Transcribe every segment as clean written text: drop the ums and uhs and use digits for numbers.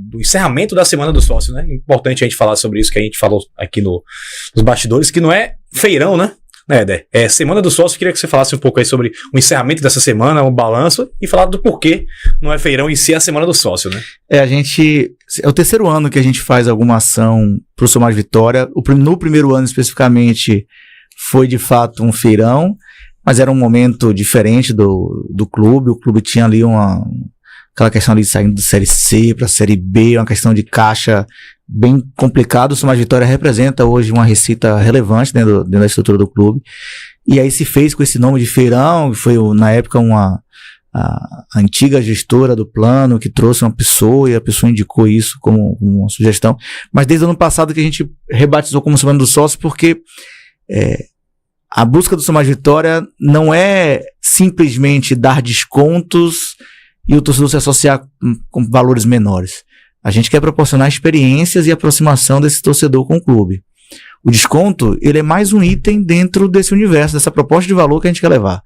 do encerramento da Semana do Sócio, né? Importante a gente falar sobre isso, que a gente falou aqui nos bastidores, que não é feirão, né? Éder, Semana do Sócio, queria que você falasse um pouco aí sobre o encerramento dessa semana, o balanço, e falar do porquê não é feirão em si a Semana do Sócio, né? É o terceiro ano que a gente faz alguma ação pro Sou Mais Vitória. No primeiro ano, especificamente, foi de fato um feirão, mas era um momento diferente do clube. O clube tinha ali aquela questão ali de saindo da Série C para a Série B, uma questão de caixa bem complicado. O Sou Mais Vitória representa hoje uma receita relevante dentro da estrutura do clube. E aí se fez com esse nome de feirão, foi na época a antiga gestora do plano que trouxe uma pessoa e a pessoa indicou isso como uma sugestão. Mas desde o ano passado que a gente rebatizou como Semana do Sócio, porque a busca do Sou Mais Vitória não é simplesmente dar descontos e o torcedor se associar com valores menores. A gente quer proporcionar experiências e aproximação desse torcedor com o clube. O desconto, ele é mais um item dentro desse universo, dessa proposta de valor que a gente quer levar.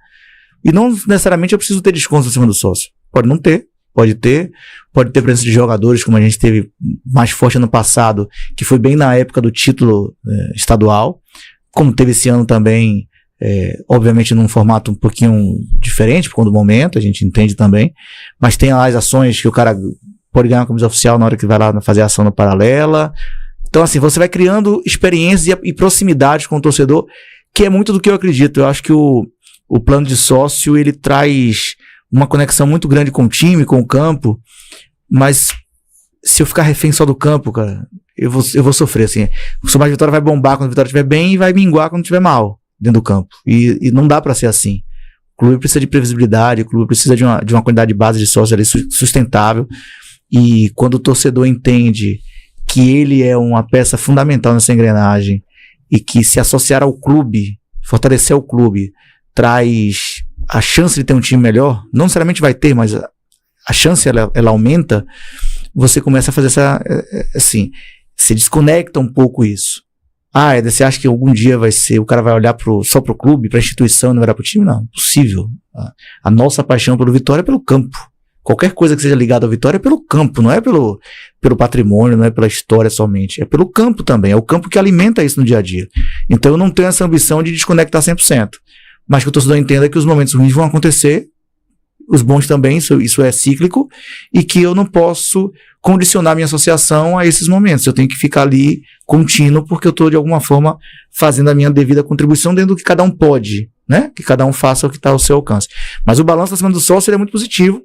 E não necessariamente eu preciso ter desconto acima do sócio. Pode não ter, pode ter presença de jogadores, como a gente teve mais forte ano passado, que foi bem na época do título estadual, como teve esse ano também, obviamente num formato um pouquinho diferente, por conta do momento, a gente entende também, mas tem lá as ações que o cara pode ganhar uma camisa oficial na hora que vai lá fazer a ação na paralela. Então, assim, você vai criando experiências e proximidades com o torcedor, que é muito do que eu acredito. Eu acho que o plano de sócio, ele traz uma conexão muito grande com o time, com o campo, mas se eu ficar refém só do campo, cara, eu vou sofrer, assim. O Sou Mais Vitória vai bombar quando a Vitória estiver bem e vai minguar quando estiver mal dentro do campo. E não dá pra ser assim. O clube precisa de previsibilidade, o clube precisa de uma quantidade de base de sócios ali sustentável. E quando o torcedor entende que ele é uma peça fundamental nessa engrenagem e que se associar ao clube, fortalecer o clube, traz a chance de ter um time melhor, não necessariamente vai ter, mas a chance ela aumenta, você começa a fazer assim, se desconecta um pouco isso. Você acha que algum dia o cara vai olhar só pro clube, pra instituição, e não vai olhar pro time? Não, impossível. A nossa paixão pelo Vitória é pelo campo. Qualquer coisa que seja ligada ao Vitória é pelo campo, não é pelo patrimônio, não é pela história somente, é pelo campo também, é o campo que alimenta isso no dia a dia. Então eu não tenho essa ambição de desconectar 100%, mas que o torcedor entenda que os momentos ruins vão acontecer, os bons também, isso é cíclico, e que eu não posso condicionar minha associação a esses momentos, eu tenho que ficar ali contínuo, porque eu estou de alguma forma fazendo a minha devida contribuição dentro do que cada um pode, né? Que cada um faça o que está ao seu alcance. Mas o balanço da Semana do Sócio é muito positivo.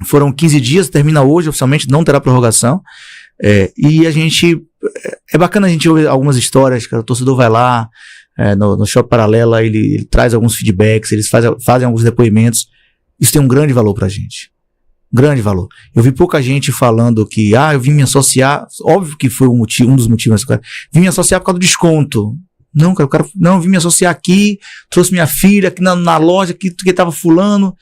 Foram 15 dias, termina hoje, oficialmente, não terá prorrogação. E a gente... É bacana a gente ouvir algumas histórias, cara. O torcedor vai lá, no Shopping Paralela, ele traz alguns feedbacks, eles fazem alguns depoimentos. Isso tem um grande valor pra gente. Grande valor. Eu vi pouca gente falando que, eu vim me associar. Óbvio que foi um dos motivos, cara. Vim me associar por causa do desconto. Não, cara, não, vim me associar aqui, trouxe minha filha aqui na loja, que tava fulano.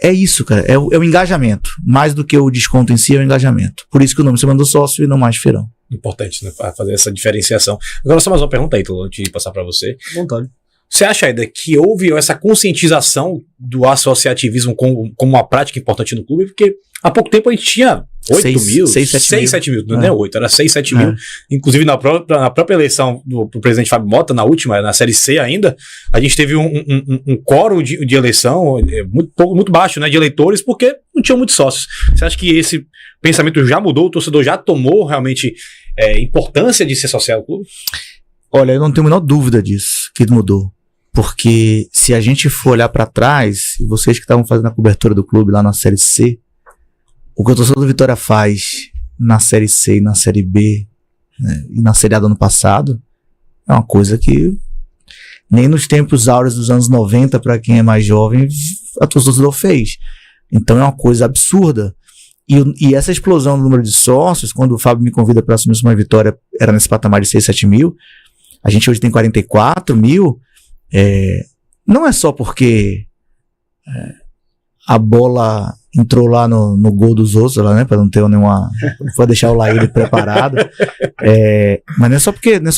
É isso, cara, é o engajamento. Mais do que o desconto em si, é o engajamento. Por isso que o nome é Semana do Sócio e não mais feirão. Importante, né? Fazer essa diferenciação. Agora só mais uma pergunta aí, Ítalo, antes de passar para você. Vontade. Você acha, Éder, que houve essa conscientização do associativismo como uma prática importante no clube? Porque há pouco tempo a gente tinha 7 mil, não é 8, era 6, 7 mil. Inclusive na própria eleição do presidente Fábio Mota, na última, na Série C ainda, a gente teve um quórum de eleição muito baixo, né, de eleitores, porque não tinham muitos sócios. Você acha que esse pensamento já mudou, o torcedor já tomou realmente importância de se associar ao clube? Olha, eu não tenho a menor dúvida disso, que mudou. Porque se a gente for olhar para trás, e vocês que estavam fazendo a cobertura do clube lá na Série C, o que o torcedor do Vitória faz na Série C e na Série B, né, e na Série A do ano passado, é uma coisa que nem nos tempos áureos dos anos 90, para quem é mais jovem, a torcedor fez. Então é uma coisa absurda. E essa explosão do número de sócios, quando o Fábio me convida para assumir uma Vitória, era nesse patamar de 6, 7 mil, a gente hoje tem 44 mil, não é só porque a bola entrou lá no gol dos outros, lá, né, para não ter nenhuma, vou deixar o Laíde preparado, mas não é só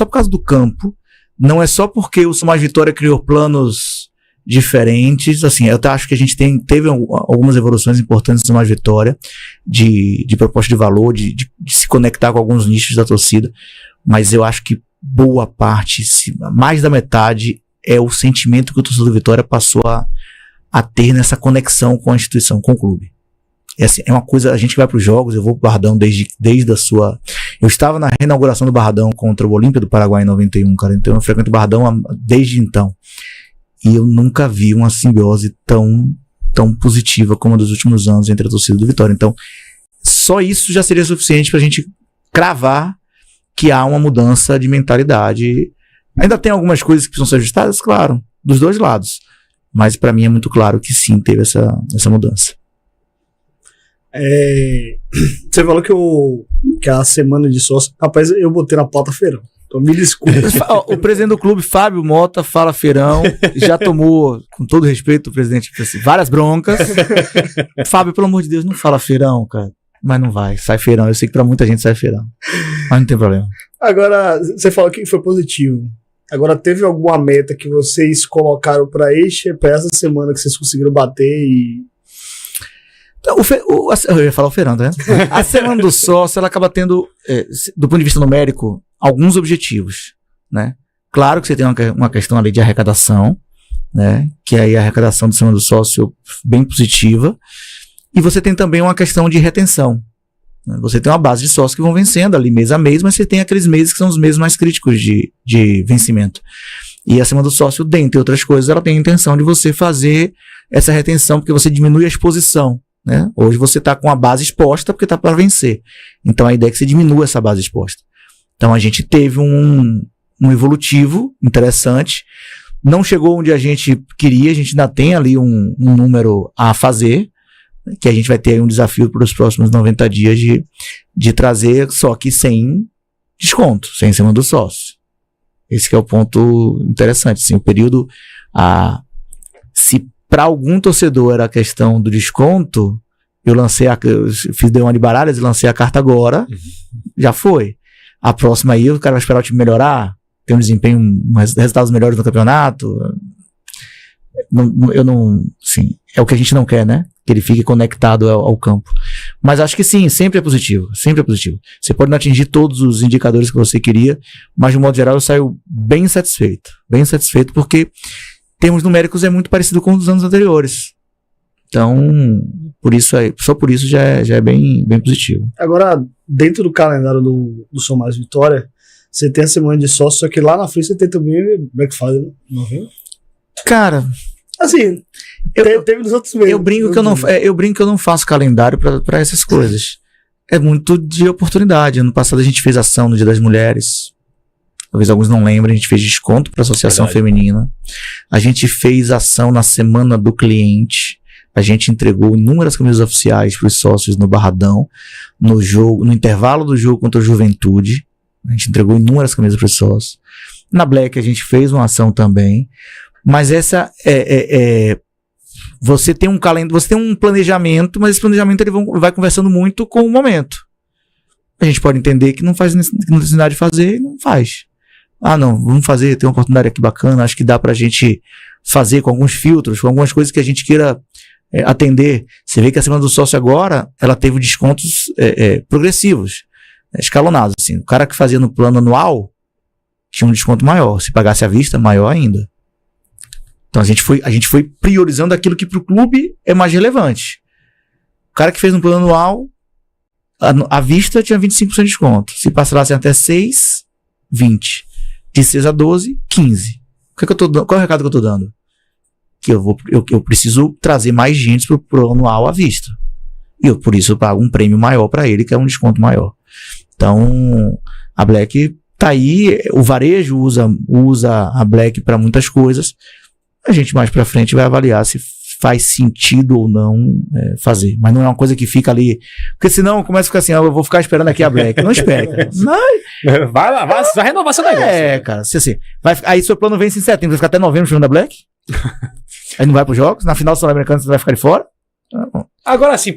por causa do campo, não é só porque o Sou Mais Vitória criou planos diferentes. Assim, eu acho que a gente teve algumas evoluções importantes no Mais Vitória, de proposta de valor, de se conectar com alguns nichos da torcida, mas eu acho que boa parte, mais da metade, é o sentimento que o torcedor do Vitória passou a ter nessa conexão com a instituição, com o clube. É uma coisa, a gente vai para os jogos, eu vou pro Barradão desde a sua... Eu estava na reinauguração do Barradão contra o Olímpia do Paraguai em 91, cara, então eu frequento o Barradão desde então. E eu nunca vi uma simbiose tão positiva como a dos últimos anos entre a torcida do Vitória. Então, só isso já seria suficiente pra gente cravar que há uma mudança de mentalidade. Ainda tem algumas coisas que precisam ser ajustadas, claro, dos dois lados. Mas pra mim é muito claro que sim, teve essa mudança. Você falou que a semana de sócio... Rapaz, eu botei na pauta feirão. Então me desculpe. O presidente do clube, Fábio Mota, fala feirão. Já tomou, com todo respeito, o presidente, assim, várias broncas. Fábio, pelo amor de Deus, não fala feirão, cara. Mas não vai, sai feirão. Eu sei que pra muita gente sai feirão. Mas não tem problema. Agora, você falou que foi positivo. Agora, teve alguma meta que vocês colocaram pra essa semana que vocês conseguiram bater e... Eu ia falar o feirão, tá vendo? A semana do sócio, ela acaba tendo, do ponto de vista numérico, alguns objetivos, né? Claro que você tem uma questão ali de arrecadação, né? Que aí a arrecadação do semana do sócio bem positiva. E você tem também uma questão de retenção. Né? Você tem uma base de sócios que vão vencendo ali mês a mês, mas você tem aqueles meses que são os meses mais críticos de vencimento. E a semana do sócio, dentre outras coisas, ela tem a intenção de você fazer essa retenção, porque você diminui a exposição. Né? Hoje você está com a base exposta porque está para vencer. Então a ideia é que você diminua essa base exposta. Então a gente teve um evolutivo interessante. Não chegou onde a gente queria, a gente ainda tem ali um número a fazer, que a gente vai ter aí um desafio para os próximos 90 dias de trazer, só que sem desconto, sem semana do sócio. Esse que é o ponto interessante. Assim, o período, se para algum torcedor era a questão do desconto, eu dei uma de baralhas e lancei a carta agora, já foi. A próxima aí, o cara vai esperar o time melhorar, ter um desempenho, resultados melhores no campeonato. Sim, é o que a gente não quer, né? Que ele fique conectado ao campo. Mas acho que sim, sempre é positivo, sempre é positivo. Você pode não atingir todos os indicadores que você queria, mas de modo geral eu saio bem satisfeito porque termos numéricos é muito parecido com os anos anteriores. Então, só por isso já é bem positivo. Agora, dentro do calendário do São Mais Vitória, você tem a semana de sócio, só que lá na frente você tem também Black Friday, não viu? Cara, assim, teve nos outros meses. Eu brinco que eu não faço calendário para essas coisas. É muito de oportunidade. Ano passado a gente fez ação no Dia das Mulheres. Talvez alguns não lembrem, a gente fez desconto para a Associação Feminina. A gente fez ação na Semana do Cliente. A gente entregou inúmeras camisas oficiais para os sócios no Barradão, no intervalo do jogo contra o Juventude. A gente entregou inúmeras camisas para os sócios. Na Black a gente fez uma ação também. Mas essa você tem um calendário, você tem um planejamento, mas esse planejamento ele vai conversando muito com o momento. A gente pode entender que não faz necessidade de fazer e não faz. Não, vamos fazer, tem uma oportunidade aqui bacana, acho que dá pra gente fazer com alguns filtros, com algumas coisas que a gente queira atender. Você vê que a semana do sócio agora, ela teve descontos progressivos, escalonados. Assim. O cara que fazia no plano anual tinha um desconto maior, se pagasse à vista, maior ainda. Então a gente foi priorizando aquilo que pro clube é mais relevante. O cara que fez no plano anual, à vista tinha 25% de desconto. Se passasse até 6, 20. De 6 a 12, 15. Qual é o recado que eu tô dando? Que eu preciso trazer mais gente pro anual à vista. E eu, por isso, eu pago um prêmio maior para ele, que é um desconto maior. Então, a Black tá aí, o varejo usa a Black para muitas coisas. A gente mais pra frente vai avaliar se faz sentido ou não fazer. Mas não é uma coisa que fica ali. Porque senão começa a ficar assim, eu vou ficar esperando aqui a Black. Não espera, cara. Vai lá, vai renovar seu negócio. Cara. Assim, aí seu plano vence em setembro, vai ficar até novembro jogando a Black? Aí não vai pros jogos? Na final do Sul-Americano você vai ficar de fora? Agora, assim,